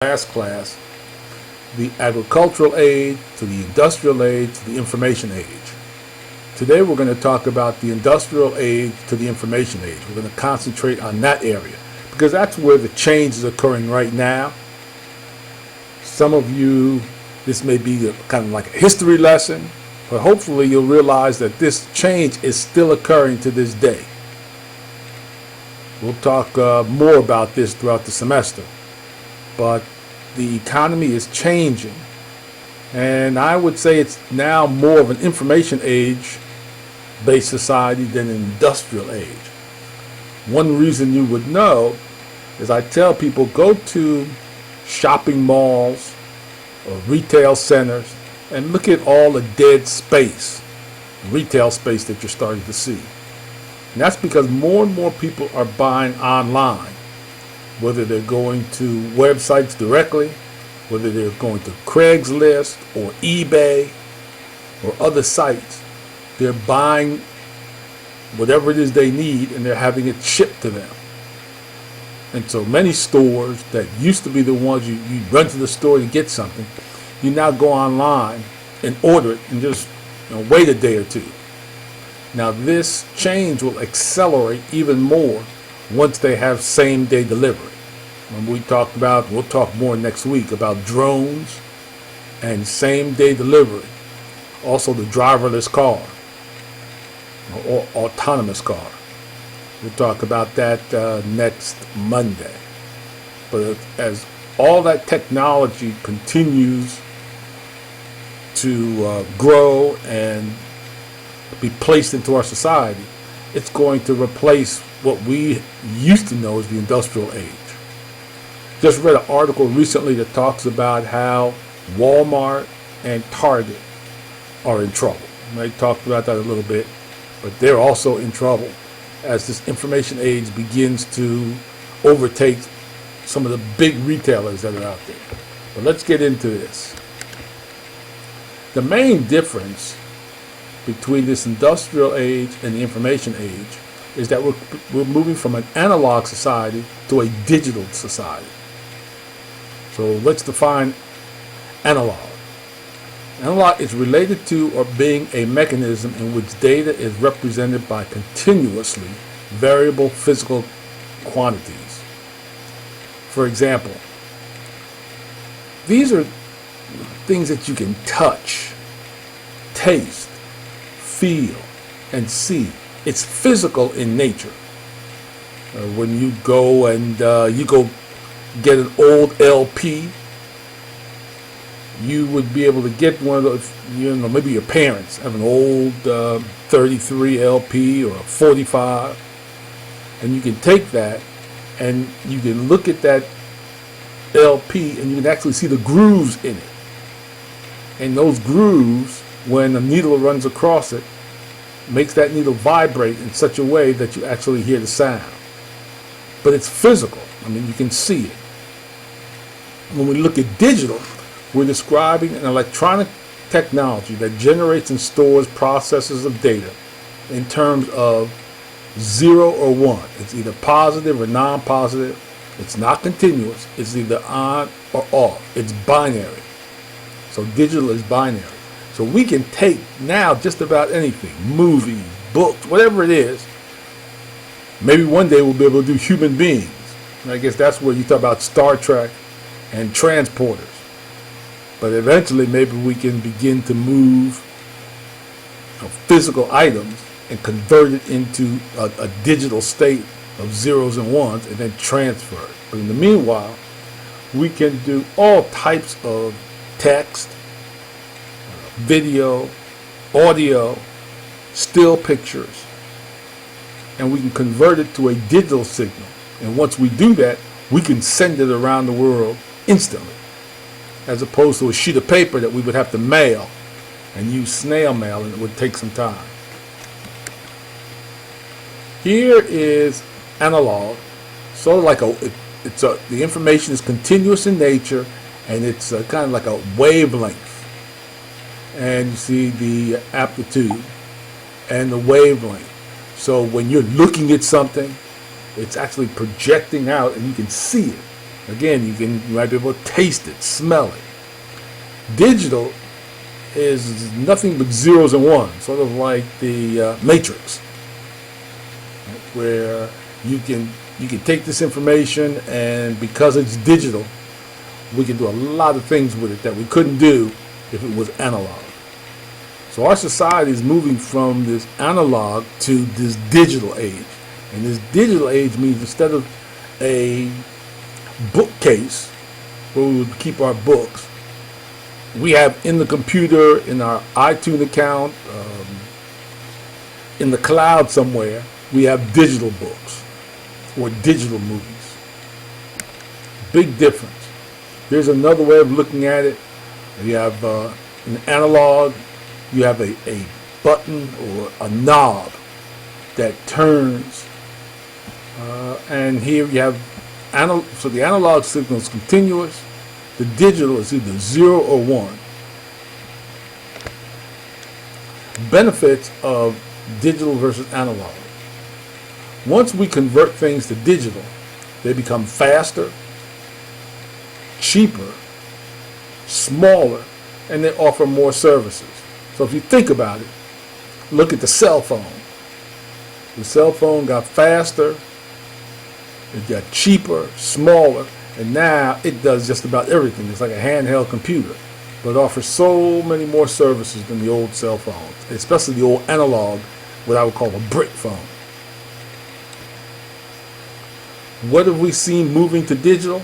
last class, the agricultural age to the industrial age to the information age. Today we're going to talk about the industrial age to the information age. We're going to concentrate on that area because that's where the change is occurring right now. Some of you, this may be kind of like a history lesson, but hopefully you'll realize that this change is still occurring to this day. We'll talk more about this throughout the semester. But the economy is changing, and I would say it's now more of an information age-based society than an industrial age. One reason you would know is I tell people go to shopping malls or retail centers and look at all the dead space, retail space that you're starting to see. And that's because more and more people are buying online. Whether they're going to websites directly, whether they're going to Craigslist or eBay or other sites, they're buying whatever it is they need and they're having it shipped to them. And so many stores that used to be the ones you run to the store to get something, you now go online and order it and just wait a day or two. Now this change will accelerate even more once they have same-day delivery. When we'll talk more next week about drones and same-day delivery. Also the driverless car or autonomous car. We'll talk about that next Monday. But as all that technology continues to grow and be placed into our society, it's going to replace what we used to know as the industrial age. Just read an article recently that talks about how Walmart and Target are in trouble. I talked about that a little bit, but they're also in trouble as this information age begins to overtake some of the big retailers that are out there. But let's get into this. The main difference between this industrial age and the information age is that we're moving from an analog society to a digital society. So let's define analog. Analog is related to or being a mechanism in which data is represented by continuously variable physical quantities. For example, these are things that you can touch, taste, feel, and see. It's physical in nature. When you go and you go get an old LP, you would be able to get one of those, maybe your parents have an old 33 LP or a 45, and you can take that and you can look at that LP and you can actually see the grooves in it. And those grooves, when a needle runs across it, makes that needle vibrate in such a way that you actually hear the sound. But it's physical. You can see it. When we look at digital, we're describing an electronic technology that generates and stores processes of data in terms of 0 or 1. It's either positive or non-positive. It's not continuous. It's either on or off. It's binary. So digital is binary. So we can take now just about anything, movies, books, whatever it is. Maybe one day we'll be able to do human beings. And I guess that's where you talk about Star Trek and transporters. But eventually maybe we can begin to move physical items and convert it into a digital state of zeros and ones and then transfer it. But in the meanwhile, we can do all types of text, video, audio, still pictures, and we can convert it to a digital signal. And once we do that, we can send it around the world instantly, as opposed to a sheet of paper that we would have to mail and use snail mail, and it would take some time. Here is analog, sort of like the information is continuous in nature, and it's kind of like a wavelength. And you see the amplitude and the wavelength. So when you're looking at something, it's actually projecting out and you can see it. Again, you might be able to taste it, smell it. Digital is nothing but zeros and ones, sort of like the Matrix, right? Where you can take this information, and because it's digital, we can do a lot of things with it that we couldn't do if it was analog. So our society is moving from this analog to this digital age. And this digital age means instead of a bookcase where we would keep our books, we have in the computer, in our iTunes account, in the cloud somewhere, we have digital books or digital movies. Big difference. Here's another way of looking at it. You have an analog, you have a button or a knob that turns, and here you have so the analog signal is continuous. The digital is either 0 or 1. Benefits of digital versus analog. Once we convert things to digital, they become faster, cheaper, smaller, and they offer more services. So if you think about it, look at the cell phone. The cell phone got faster, it got cheaper, smaller, and now it does just about everything. It's like a handheld computer, but it offers so many more services than the old cell phones, especially the old analog, what I would call a brick phone. What have we seen moving to digital?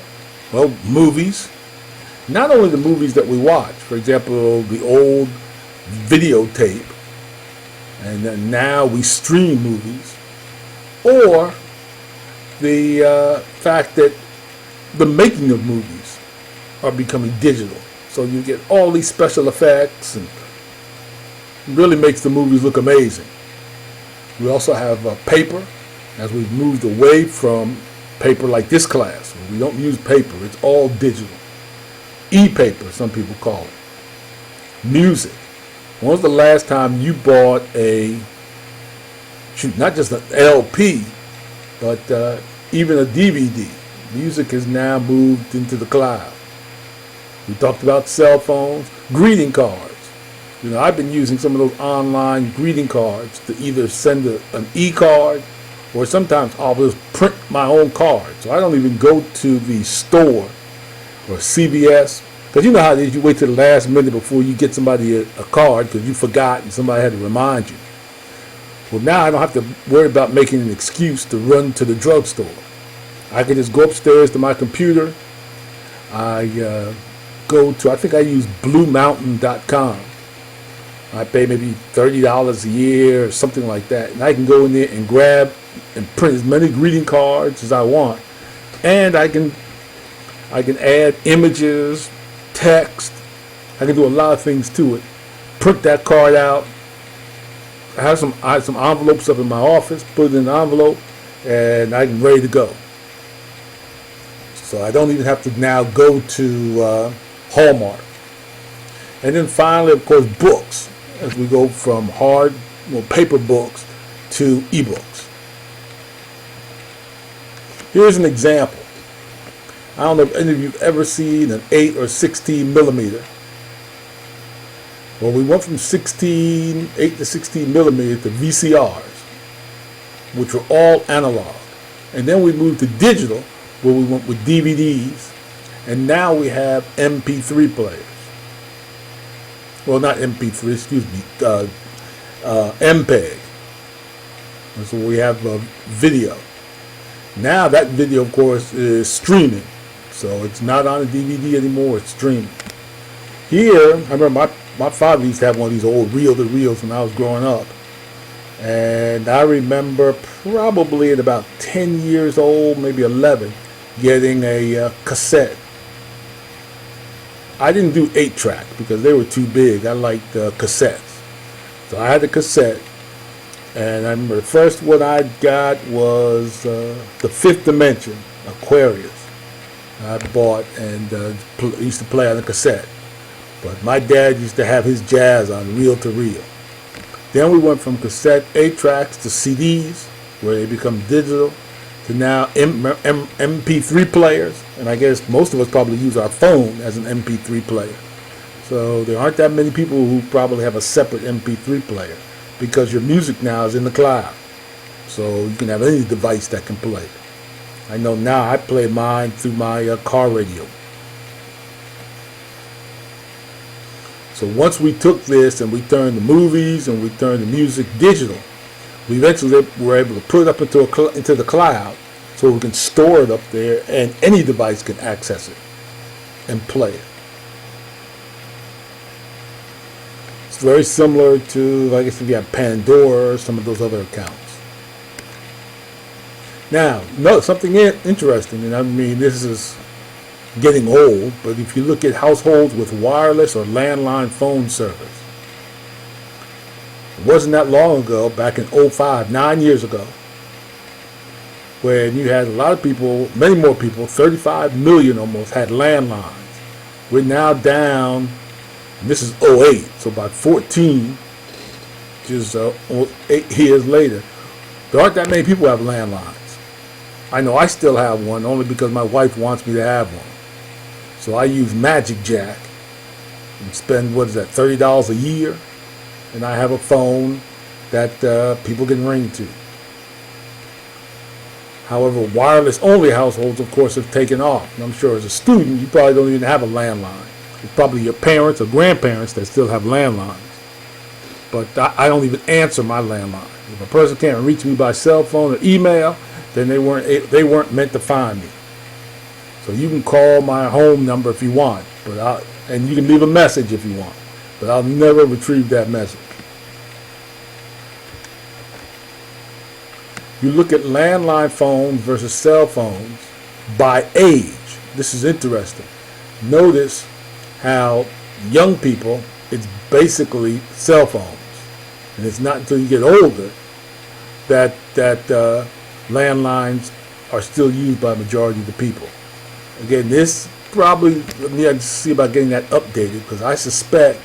Well, movies. Not only the movies that we watch, for example, the old videotape, and then now we stream movies, or the fact that the making of movies are becoming digital. So you get all these special effects, and really makes the movies look amazing. We also have paper, as we've moved away from paper like this class. We don't use paper, it's all digital. E-paper, some people call it. Music. When was the last time you bought not just an LP, but even a DVD? Music has now moved into the cloud. We talked about cell phones, greeting cards. You know, I've been using some of those online greeting cards to either send an e-card, or sometimes I'll just print my own card. So I don't even go to the store or CVS. Because you know how it is, you wait till the last minute before you get somebody a card because you forgot and somebody had to remind you. Well, now I don't have to worry about making an excuse to run to the drugstore. I can just go upstairs to my computer. I think I use BlueMountain.com. I pay maybe $30 a year or something like that. And I can go in there and grab and print as many greeting cards as I want. And I can add images, text. I can do a lot of things to it. Print that card out. I have some envelopes up in my office, put it in an envelope, and I'm ready to go. So I don't even have to now go to Hallmark. And then finally, of course, books, as we go from paper books to ebooks. Here's an example. I don't know if any of you have ever seen an 8 or 16 millimeter. Well, we went from 8 to 16 millimeter to VCRs, which were all analog. And then we moved to digital, where we went with DVDs. And now we have MP3 players. Well, not MP3, excuse me, MPEG. And so we have video. Now that video, of course, is streaming. So it's not on a DVD anymore, it's streaming. Here, I remember my father used to have one of these old reel-to-reels when I was growing up. And I remember probably at about 10 years old, maybe 11, getting a cassette. I didn't do 8-track because they were too big. I liked cassettes. So I had the cassette. And I remember the first one I got was The Fifth Dimension, Aquarius. I bought and used to play on a cassette. But my dad used to have his jazz on reel-to-reel. Then we went from cassette 8 tracks to CDs, where they become digital. to now MP3 players, and I guess most of us probably use our phone as an MP3 player. So there aren't that many people who probably have a separate MP3 player because your music now is in the cloud. So you can have any device that can play. I know now I play mine through my car radio. So once we took this and we turned the movies and we turned the music digital, we eventually were able to put it up into the cloud so we can store it up there and any device can access it and play it. It's very similar to, I guess, if you have Pandora or some of those other accounts. Now, no, something interesting, and I mean this is getting old, but if you look at households with wireless or landline phone service, it wasn't that long ago, back in 05, 9 years ago, when you had a lot of people, many more people, 35 million almost, had landlines. We're now down, and this is 08, so about 14, just 8 years later, there aren't that many people who have landlines. I know I still have one, only because my wife wants me to have one. So I use Magic Jack and spend, what is that, $30 a year? And I have a phone that people can ring to. However, wireless-only households, of course, have taken off. And I'm sure as a student, you probably don't even have a landline. It's probably your parents or grandparents that still have landlines. But I don't even answer my landline. If a person can't reach me by cell phone or email, then they weren't meant to find me. So you can call my home number if you want, and you can leave a message if you want, but I'll never retrieve that message. You look at landline phones versus cell phones by age. This is interesting. Notice how young people, it's basically cell phones, and it's not until you get older that landlines are still used by the majority of the people. Again, this probably, let me see about getting that updated, because I suspect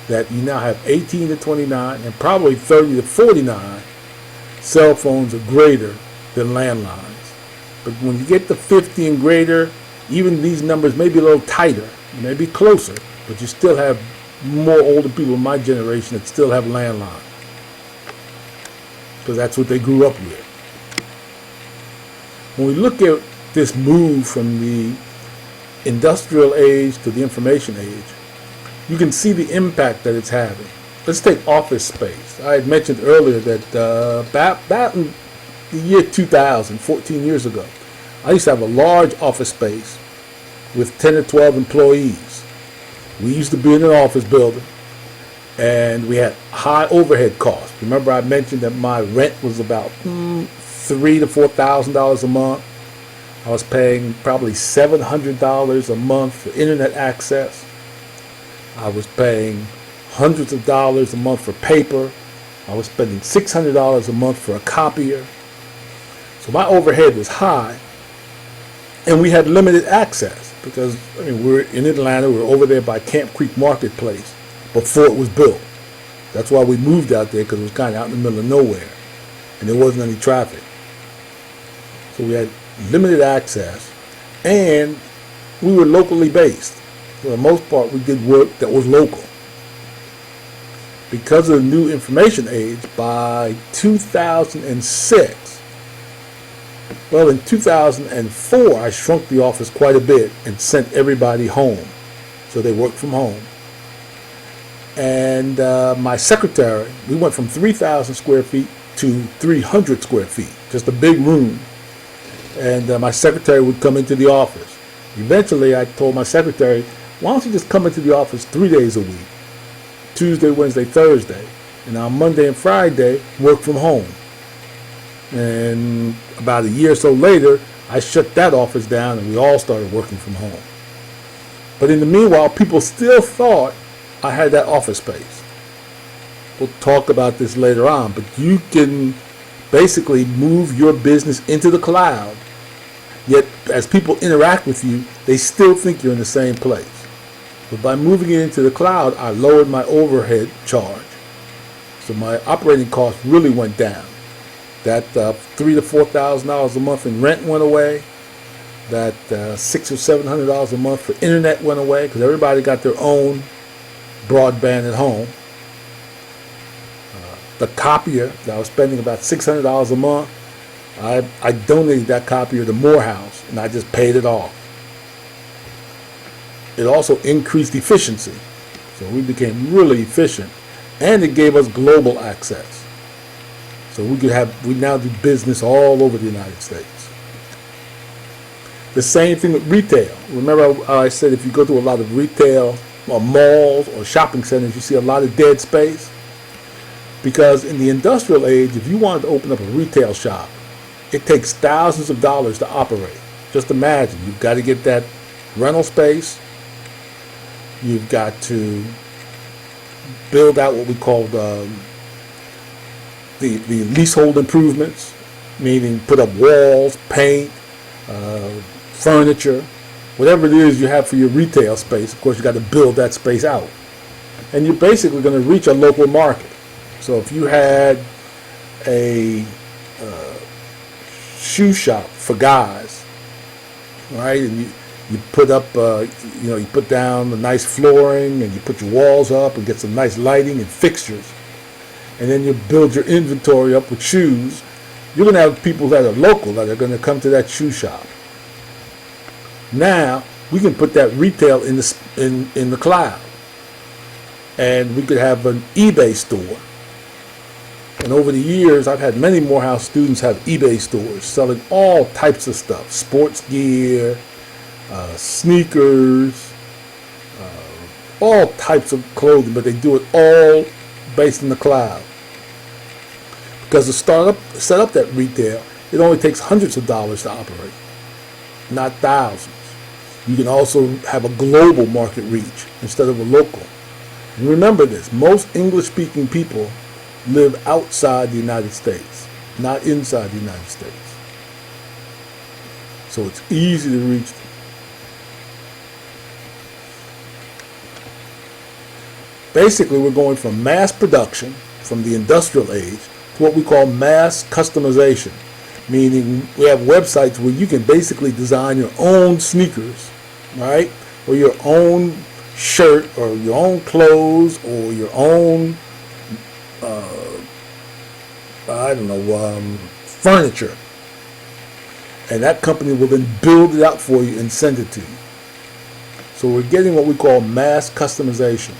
that you now have 18 to 29 and probably 30 to 49 cell phones are greater than landlines. But when you get to 50 and greater, even these numbers may be a little tighter, may be closer, but you still have more older people in my generation that still have landlines, because that's what they grew up with. When we look at this move from the industrial age to the information age, you can see the impact that it's having. Let's take office space. I had mentioned earlier that back in the year 2000, 14 years ago, I used to have a large office space with 10 or 12 employees. We used to be in an office building, and we had high overhead costs. Remember I mentioned that my rent was about $3,000 to $4,000 a month. I was paying probably $700 a month for internet access. I was paying hundreds of dollars a month for paper. I was spending $600 a month for a copier. So my overhead was high, and we had limited access because, I mean, we're in Atlanta. We were over there by Camp Creek Marketplace before it was built. That's why we moved out there, because it was kind of out in the middle of nowhere, and there wasn't any traffic. So we had limited access, and we were locally based. For the most part, we did work that was local. Because of the new information age, by 2006, well, in 2004, I shrunk the office quite a bit and sent everybody home. So they worked from home. And my secretary, we went from 3,000 square feet to 300 square feet, just a big room. And my secretary would come into the office. Eventually, I told my secretary, why don't you just come into the office 3 days a week? Tuesday, Wednesday, Thursday. And on Monday and Friday, work from home. And about a year or so later, I shut that office down and we all started working from home. But in the meanwhile, people still thought I had that office space. We'll talk about this later on, but you can basically move your business into the cloud, yet as people interact with you, they still think you're in the same place. But by moving it into the cloud, I lowered my overhead charge. So my operating costs really went down. That $3,000 to $4,000 a month in rent went away. That $600 or $700 a month for internet went away because everybody got their own broadband at home. The copier that I was spending about $600 a month, I donated that copier to Morehouse and I just paid it off. It also increased efficiency, so we became really efficient, and it gave us global access. So we now do business all over the United States. The same thing with retail. Remember I said if you go to a lot of retail or malls or shopping centers, you see a lot of dead space? Because in the industrial age, if you wanted to open up a retail shop, it takes thousands of dollars to operate. Just imagine, you've got to get that rental space. You've got to build out what we call the leasehold improvements, meaning put up walls, paint, furniture, whatever it is you have for your retail space. Of course, you got to build that space out. And you're basically going to reach a local market. So if you had a shoe shop for guys, right, and you put up, you put down the nice flooring and you put your walls up and get some nice lighting and fixtures, and then you build your inventory up with shoes, you're going to have people that are local that are going to come to that shoe shop. Now we can put that retail in the cloud, and we could have an eBay store. And over the years, I've had many Morehouse students have eBay stores selling all types of stuff: sports gear, sneakers, all types of clothing, but they do it all based in the cloud. Because to set up that retail, it only takes hundreds of dollars to operate, not thousands. You can also have a global market reach instead of a local. And remember this, most English-speaking people live outside the United States, not inside the United States. So it's easy to reach them. Basically, we're going from mass production, from the industrial age, to what we call mass customization, meaning we have websites where you can basically design your own sneakers, right, or your own shirt, or your own clothes, or your own furniture, and that company will then build it out for you and send it to you. So we're getting what we call mass customization.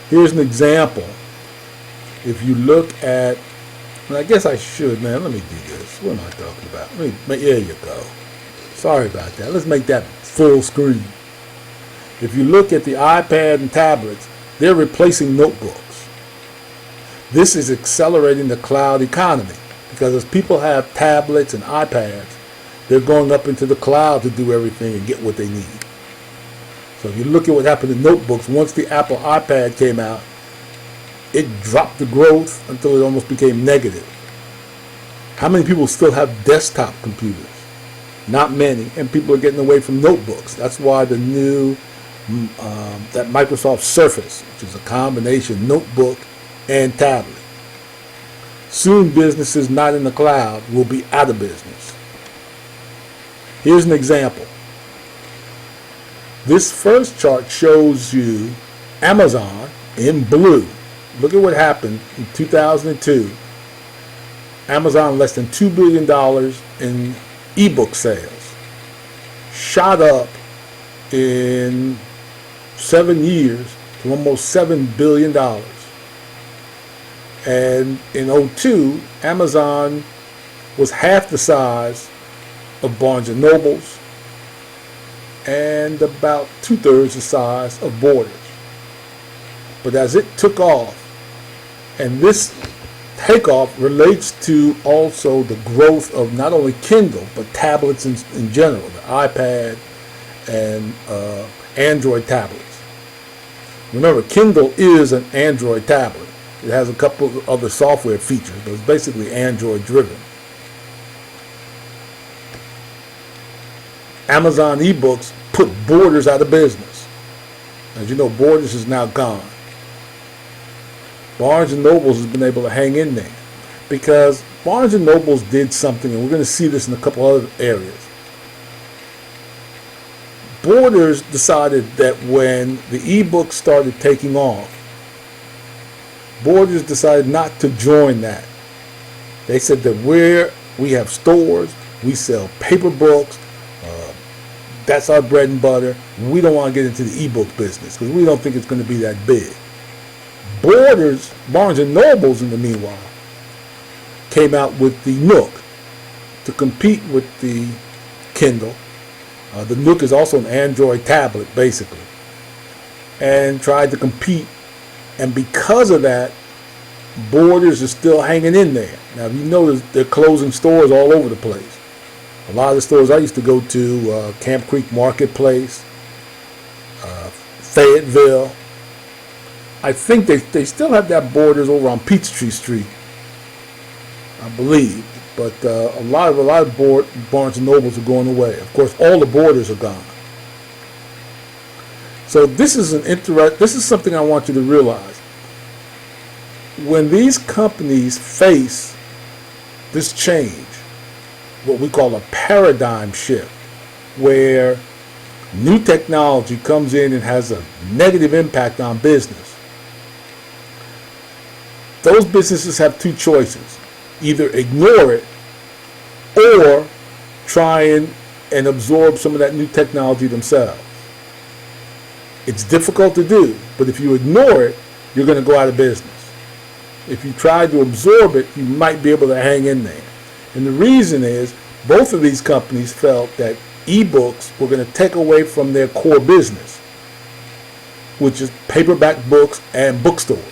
Here's an example. If you look at, and I guess I should, man, let me do this. What am I talking about? There you go. Sorry about that. Let's make that full screen. If you look at the iPad and tablets, they're replacing notebooks. This is accelerating the cloud economy, because as people have tablets and iPads, they're going up into the cloud to do everything and get what they need. So if you look at what happened to notebooks, once the Apple iPad came out, it dropped the growth until it almost became negative. How many people still have desktop computers? Not many, and people are getting away from notebooks. That's why the new that Microsoft Surface, which is a combination notebook and tablet. Soon businesses not in the cloud will be out of business. Here's an example. This first chart shows you Amazon in blue. Look at what happened in 2002. Amazon, less than $2 billion in ebook sales. Shot up in 7 years to almost $7 billion. And in 2002, Amazon was half the size of Barnes & Noble's and about 2/3 the size of Borders. But as it took off, and this takeoff relates to also the growth of not only Kindle, but tablets in general, the iPad and Android tablets. Remember, Kindle is an Android tablet. It has a couple of other software features, but it's basically Android driven. Amazon eBooks put Borders out of business. As you know, Borders is now gone. Barnes & Nobles has been able to hang in there because Barnes & Nobles did something, and we're going to see this in a couple other areas. Borders decided that when the e-book started taking off, Borders decided not to join that. They said that we have stores, we sell paper books, that's our bread and butter. We don't want to get into the e-book business because we don't think it's going to be that big. Borders, Barnes & Nobles in the meanwhile, came out with the Nook to compete with the Kindle. The Nook is also an Android tablet, basically, and tried to compete. And because of that, Borders is still hanging in there. Now, if you notice, they're closing stores all over the place. A lot of the stores I used to go to, Camp Creek Marketplace, Fayetteville. I think they still have that Borders over on Peachtree Street, I believe. But a lot of Barnes & Nobles are going away. Of course, all the Borders are gone. So this is something I want you to realize. When these companies face this change, what we call a paradigm shift, where new technology comes in and has a negative impact on business, those businesses have two choices. Either ignore it or try and absorb some of that new technology themselves. It's difficult to do, but if you ignore it, you're going to go out of business. If you try to absorb it, you might be able to hang in there. And the reason is, both of these companies felt that ebooks were going to take away from their core business, which is paperback books and bookstores.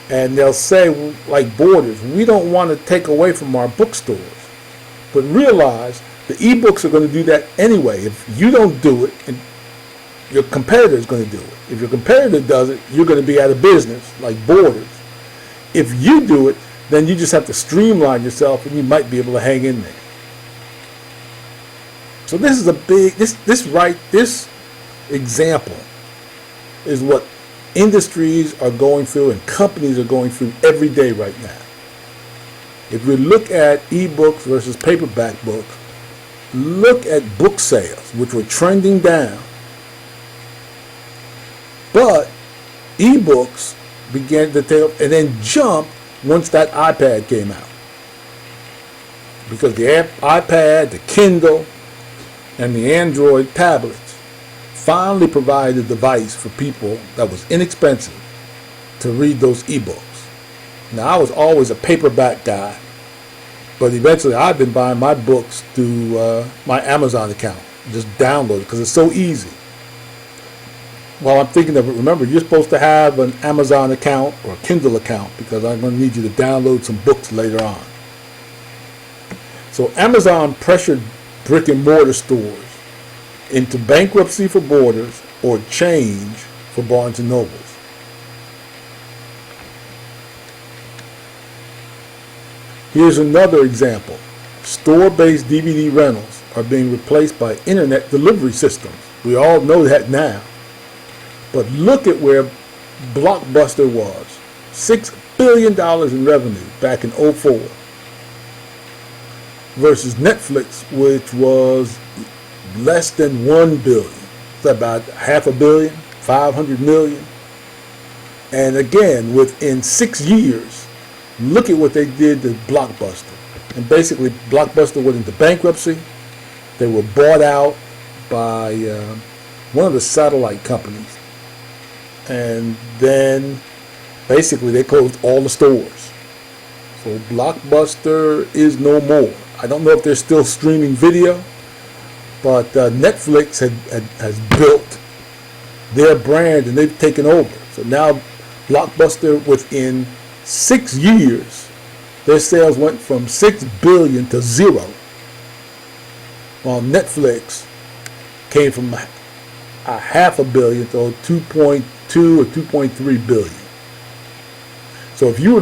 And they'll say, like Borders, we don't want to take away from our bookstores. But realize the ebooks are going to do that anyway. If you don't do it, and your competitor is going to do it. If your competitor does it, you're going to be out of business, like Borders. If you do it, then you just have to streamline yourself and you might be able to hang in there. So this is a big, this example is what industries are going through and companies are going through every day right now. If we look at ebooks versus paperback books, look at book sales, which were trending down. But ebooks began to tail and then jump once that iPad came out. Because the iPad, the Kindle, and the Android tablets finally provided a device for people that was inexpensive to read those ebooks. Now, I was always a paperback guy, but eventually I've been buying my books through my Amazon account. Just download it because it's so easy. While I'm thinking of it, remember, you're supposed to have an Amazon account or a Kindle account because I'm going to need you to download some books later on. So Amazon pressured brick and mortar stores into bankruptcy for Borders or change for Barnes & Nobles. Here's another example. Store-based DVD rentals are being replaced by internet delivery systems. We all know that now. But look at where Blockbuster was. $6 billion in revenue back in 2004 versus Netflix, which was less than $1 billion. It's about $500 million, 500 million. And again, within 6 years, look at what they did to Blockbuster. And basically, Blockbuster went into bankruptcy. They were bought out by one of the satellite companies. And then basically they closed all the stores. So Blockbuster is no more. I don't know if they're still streaming video, but Netflix has built their brand and they've taken over. So now Blockbuster, within 6 years, their sales went from $6 billion to zero, while Netflix came from a $500 million to 2.2 or 2.3 billion. So if you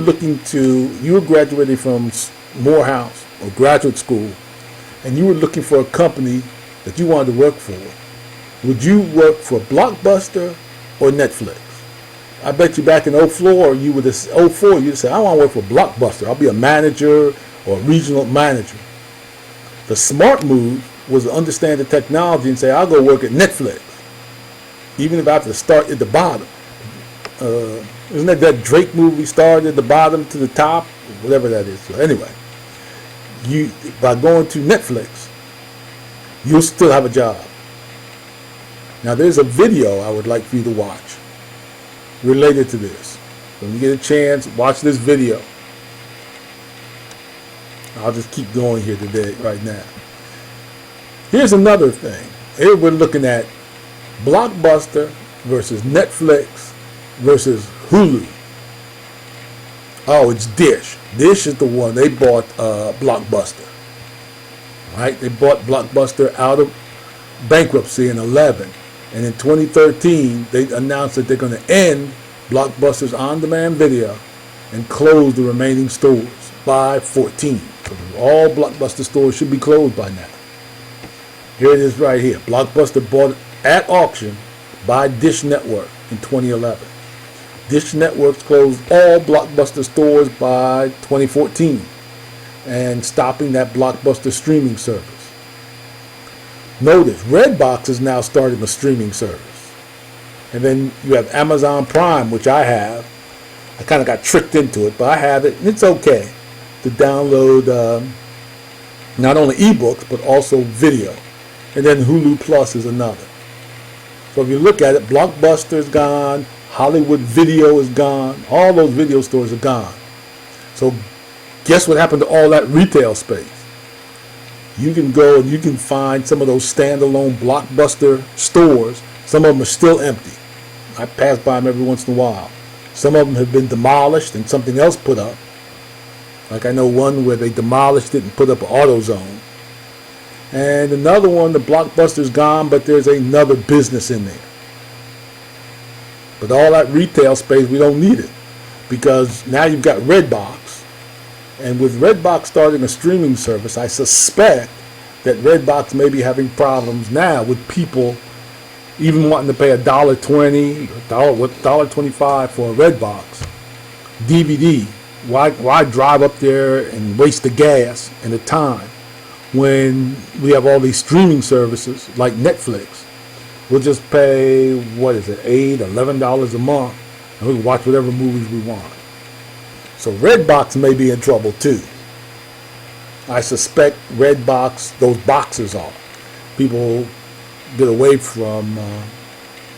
were graduating from Morehouse or graduate school, and you were looking for a company that you wanted to work for, would you work for Blockbuster or Netflix? I bet you back in '04, you would '04, you'd say, I want to work for Blockbuster. I'll be a manager or a regional manager. The smart move was to understand the technology and say, I'll go work at Netflix, even if I have to start at the bottom. Isn't that Drake movie, started at the bottom to the top, whatever that is. So anyway, by going to Netflix, you'll still have a job. Now there's a video I would like for you to watch related to this. When you get a chance, watch this video. I'll just keep going here today, right now. Here's another thing. Here we're looking at Blockbuster versus Netflix versus Hulu. Oh, it's Dish. Dish is the one. They bought Blockbuster. Right? They bought Blockbuster out of bankruptcy in 11. And in 2013, they announced that they're going to end Blockbuster's on-demand video and close the remaining stores by 14. So all Blockbuster stores should be closed by now. Here it is right here. Blockbuster bought it at auction by Dish Network in 2011. Dish Networks closed all Blockbuster stores by 2014 and stopping that Blockbuster streaming service. Notice, Redbox is now starting a streaming service. And then you have Amazon Prime, which I have. I kind of got tricked into it, but I have it, and it's okay to download not only ebooks, but also video. And then Hulu Plus is another. So if you look at it, Blockbuster is gone, Hollywood Video is gone, all those video stores are gone. So guess what happened to all that retail space? You can go and you can find some of those standalone Blockbuster stores. Some of them are still empty. I pass by them every once in a while. Some of them have been demolished and something else put up. Like I know one where they demolished it and put up an AutoZone. And another one, the Blockbuster's gone, but there's another business in there. But all that retail space, we don't need it. Because now you've got Redbox. And with Redbox starting a streaming service, I suspect that Redbox may be having problems now with people even wanting to pay $1.20, $1.25 for a Redbox DVD. Why drive up there and waste the gas and the time when we have all these streaming services like Netflix? We'll just pay, what is it, $8, $11 a month, and we can watch whatever movies we want. So Redbox may be in trouble too. I suspect Redbox, those boxes are. People get away from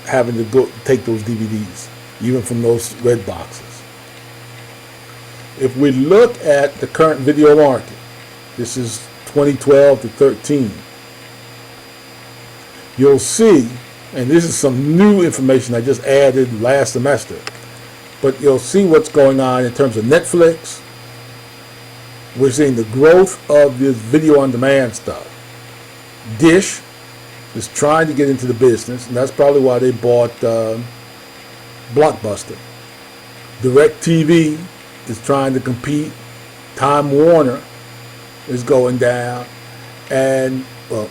having to go take those DVDs, even from those red boxes. If we look at the current video market, this is 2012 to 13, you'll see, and this is some new information I just added last semester, but you'll see what's going on in terms of Netflix. We're seeing the growth of this video on demand stuff. Dish is trying to get into the business, and that's probably why they bought Blockbuster. DirecTV is trying to compete. Time Warner is going down, and well,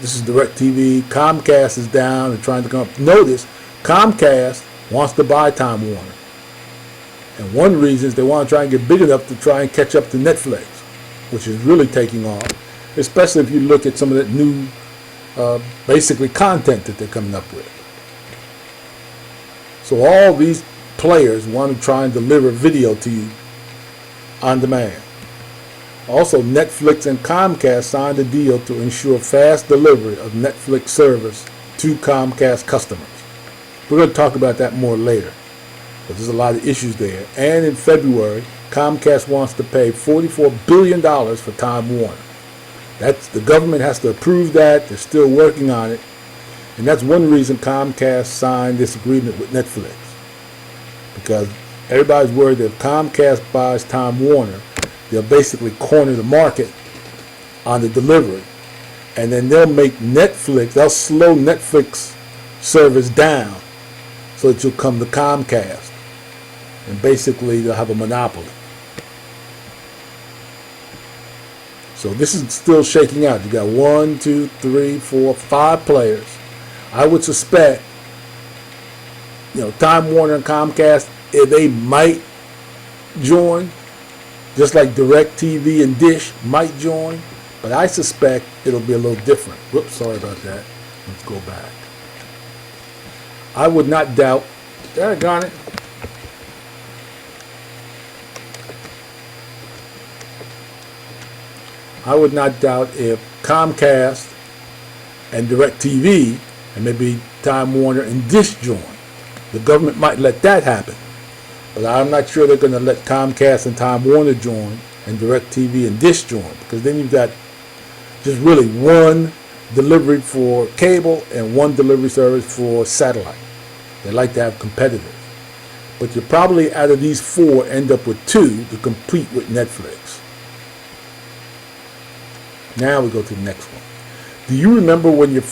this is DirecTV. Comcast is down and trying to come up. Notice Comcast wants to buy Time Warner, and one reason is they want to try and get big enough to try and catch up to Netflix, which is really taking off, especially if you look at some of that new basically content that they're coming up with. So all these players want to try and deliver video to you on demand. Also, Netflix and Comcast signed a deal to ensure fast delivery of Netflix service to Comcast customers. We're going to talk about that more later, but there's a lot of issues there. And in February, Comcast wants to pay $44 billion for Time Warner. The government has to approve that. They're still working on it. And that's one reason Comcast signed this agreement with Netflix. Because everybody's worried that if Comcast buys Time Warner, they'll basically corner the market on the delivery. And then they'll slow Netflix service down so that you'll come to Comcast. And basically they'll have a monopoly. So this is still shaking out. You got 1, 2, 3, 4, 5 players. I would suspect Time Warner and Comcast, they might join, just like DirecTV and Dish might join, but I suspect it'll be a little different. Whoops, sorry about that. Let's go back. I would not doubt. Daggone it. I would not doubt if Comcast and DirecTV and maybe Time Warner and Dish join. The government might let that happen, but I'm not sure they're going to let Comcast and Time Warner join and DirecTV and Dish join, because then you've got just really one delivery for cable and one delivery service for satellite. They like to have competitors. But you probably, out of these four, end up with two to compete with Netflix. Now we go to the next one. Do you remember when you'd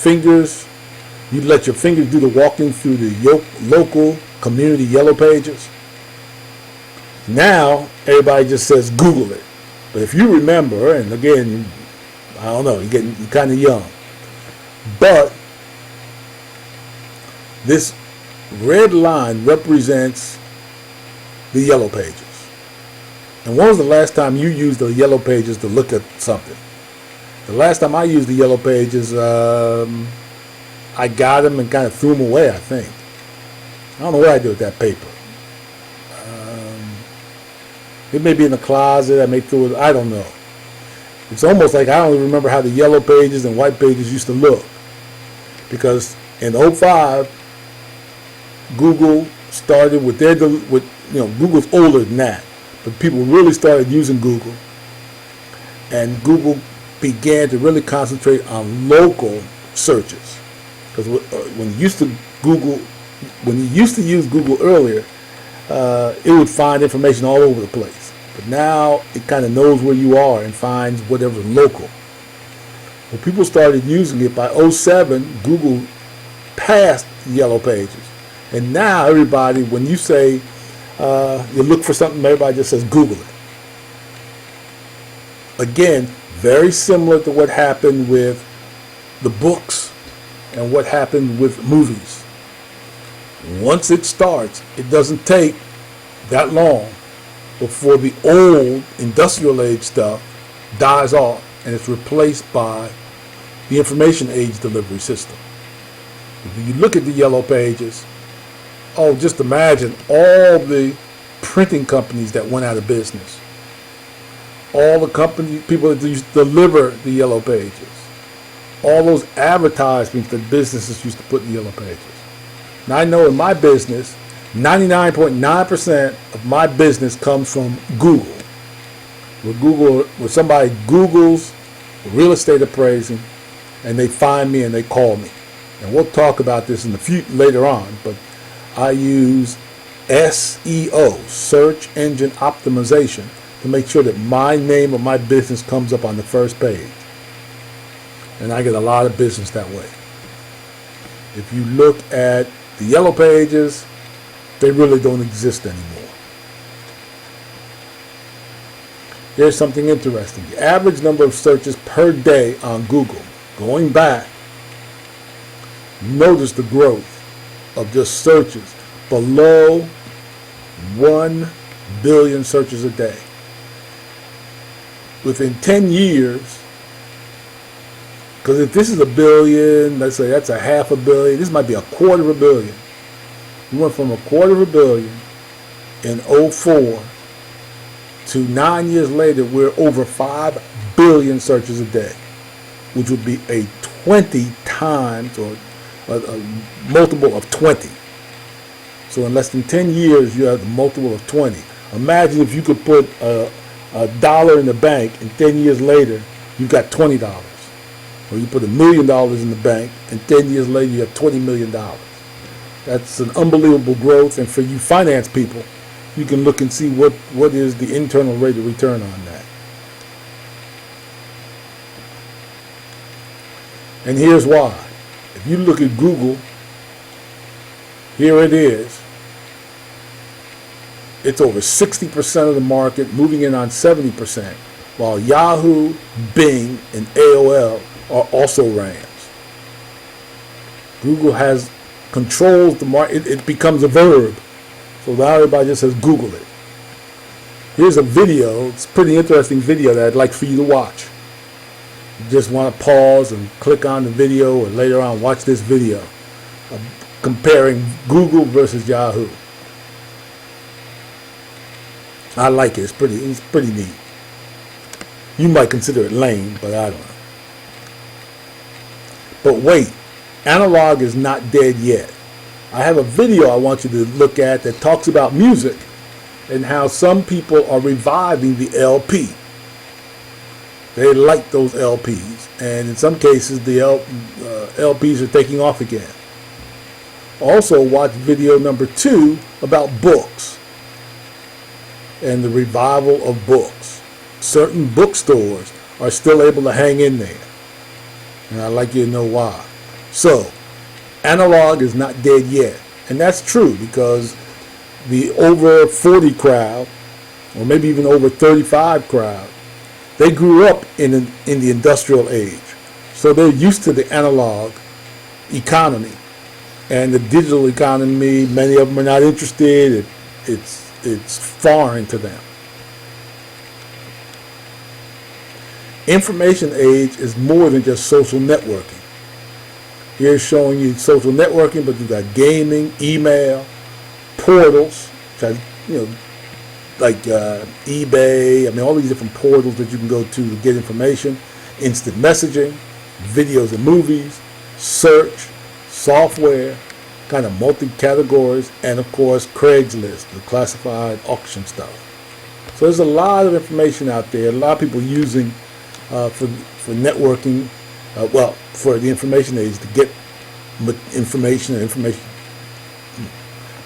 let your fingers do the walking through the local community yellow pages? Now, everybody just says Google it. But if you remember, and again, I don't know, you're kind of young, but this red line represents the yellow pages. And when was the last time you used the yellow pages to look at something? The last time I used the yellow pages, I got them and kind of threw them away, I think. I don't know what I did with that paper. It may be in the closet, I may throw it, I don't know. It's almost like I don't even remember how the yellow pages and white pages used to look. Because in '05, Google started with Google's older than that, but people really started using Google, and Google began to really concentrate on local searches. Because when you used to use Google earlier, it would find information all over the place. But now it kind of knows where you are and finds whatever's local. When people started using it by '07, Google passed yellow pages. And now everybody, when you say you look for something, everybody just says Google it. Again, very similar to what happened with the books and what happened with movies. Once it starts, it doesn't take that long before the old industrial age stuff dies off and it's replaced by the information age delivery system. If you look at the yellow pages, just imagine all the printing companies that went out of business. All the people that used to deliver the yellow pages. All those advertisements that businesses used to put in the yellow pages. Now I know in my business, 99.9% of my business comes from Google. Where somebody Googles real estate appraising, and they find me and they call me. And we'll talk about this in the future later on, but I use SEO, search engine optimization, to make sure that my name of my business comes up on the first page. And I get a lot of business that way. If you look at the yellow pages, they really don't exist anymore. Here's something interesting. The average number of searches per day on Google, going back, notice the growth of just searches below 1 billion searches a day. Within 10 years, because if this is a billion, let's say that's a half a billion, this might be a quarter of a billion. We went from a quarter of a billion in '04 to 9 years later, we're over 5 billion searches a day, which would be a 20 times or a multiple of 20. So in less than 10 years, you have the multiple of 20. Imagine if you could put a dollar in the bank and 10 years later, you've got $20. Or you put $1 million in the bank and 10 years later, you have $20 million. That's an unbelievable growth. And for you finance people, you can look and see what is the internal rate of return on that. And here's why. If you look at Google, here it is. It's over 60% of the market, moving in on 70%, while Yahoo, Bing, and AOL are also RAMs. Google has controls the market. It becomes a verb. So now everybody just says Google it. Here's a video. It's a pretty interesting video that I'd like for you to watch. You just want to pause and click on the video, or later on watch this video comparing Google versus Yahoo. I like it. It's pretty neat. You might consider it lame, but I don't know. But wait, analog is not dead yet. I have a video I want you to look at that talks about music and how some people are reviving the LP. They like those LPs, and in some cases the LPs are taking off again. Also watch video number 2 about books and the revival of books. Certain bookstores are still able to hang in there, and I'd like you to know why. So, analog is not dead yet, and that's true because the over 40 crowd, or maybe even over 35 crowd, they grew up in the industrial age, so they're used to the analog economy. And the digital economy, many of them are not interested. It's foreign to them. Information age is more than just social networking. Here's showing you social networking, but you've got gaming, email, portals, like eBay. I mean, all these different portals that you can go to get information, instant messaging, videos and movies, search, software, kind of multi-categories, and of course Craigslist, the classified auction stuff. So there's a lot of information out there, a lot of people using for networking, for the information age, to get information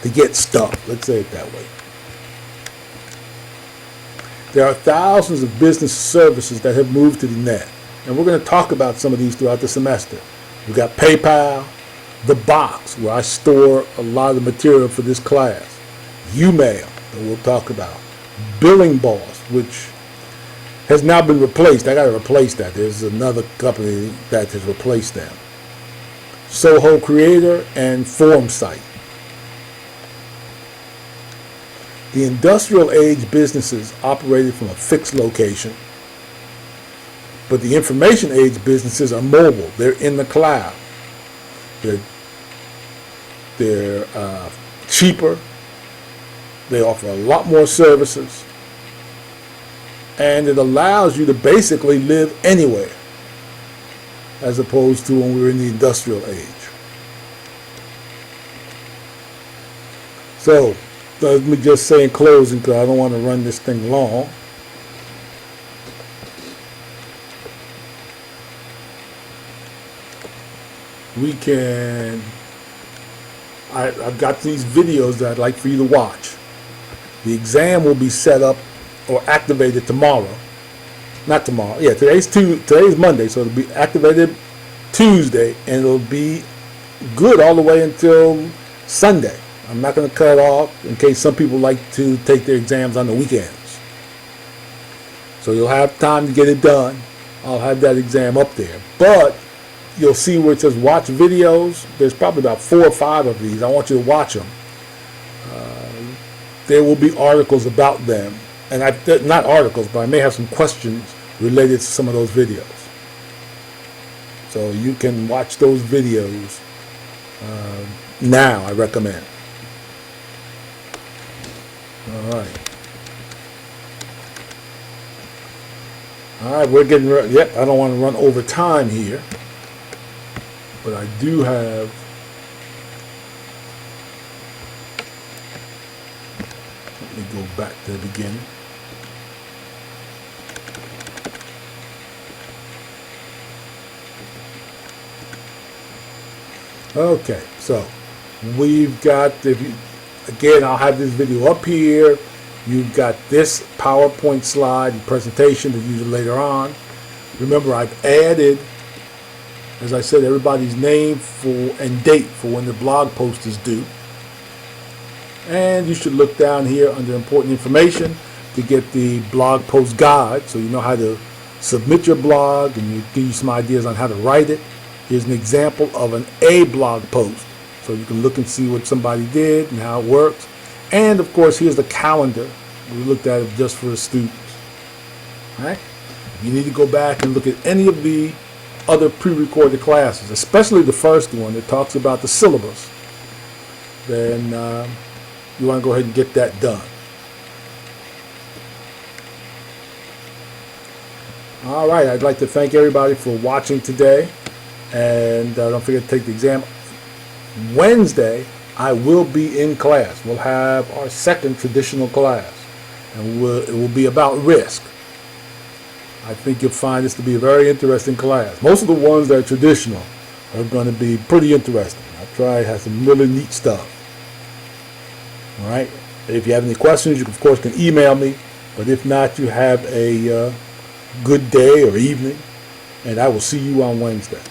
to get stuff, let's say it that way. There are thousands of business services that have moved to the net, and we're going to talk about some of these throughout the semester. We've got PayPal, The Box, where I store a lot of the material for this class, Umail, that we'll talk about, Billing Boss, which has now been replaced. I got to replace that. There's another company that has replaced them. Soho Creator and FormSite. The industrial age businesses operated from a fixed location, but the information age businesses are mobile. They're in the cloud. They're cheaper. They offer a lot more services, and it allows you to basically live anywhere, as opposed to when we were in the industrial age. So let me just say in closing, because I don't want to run this thing long. I've got these videos that I'd like for you to watch. The exam will be set up or activated tomorrow. Not tomorrow. Yeah, today's Monday, so it'll be activated Tuesday, and it'll be good all the way until Sunday. I'm not going to cut it off in case some people like to take their exams on the weekends. So you'll have time to get it done. I'll have that exam up there. But you'll see where it says watch videos. There's probably about 4 or 5 of these. I want you to watch them. There will be articles about them. And not articles, but I may have some questions related to some of those videos. So you can watch those videos now, I recommend. All right, we're getting ready. Yep, I don't want to run over time here, but I do have let me go back to the beginning. Okay, so we've got again, I'll have this video up here. You've got this PowerPoint slide and presentation to use later on. Remember, I've added, as I said, everybody's name and date for when the blog post is due. And you should look down here under important information to get the blog post guide, so you know how to submit your blog, and you give you some ideas on how to write it. Here's an example of a blog post. So you can look and see what somebody did and how it works. And of course, here's the calendar. We looked at it just for the students. All right? If you need to go back and look at any of the other pre-recorded classes, especially the first one that talks about the syllabus, then you want to go ahead and get that done. All right, I'd like to thank everybody for watching today, and don't forget to take the exam. Wednesday, I will be in class. We'll have our second traditional class, and it will be about risk. I think you'll find this to be a very interesting class. Most of the ones that are traditional are going to be pretty interesting. I've tried, has some really neat stuff. All right. If you have any questions, you of course can email me. But if not, you have a good day or evening, and I will see you on Wednesday.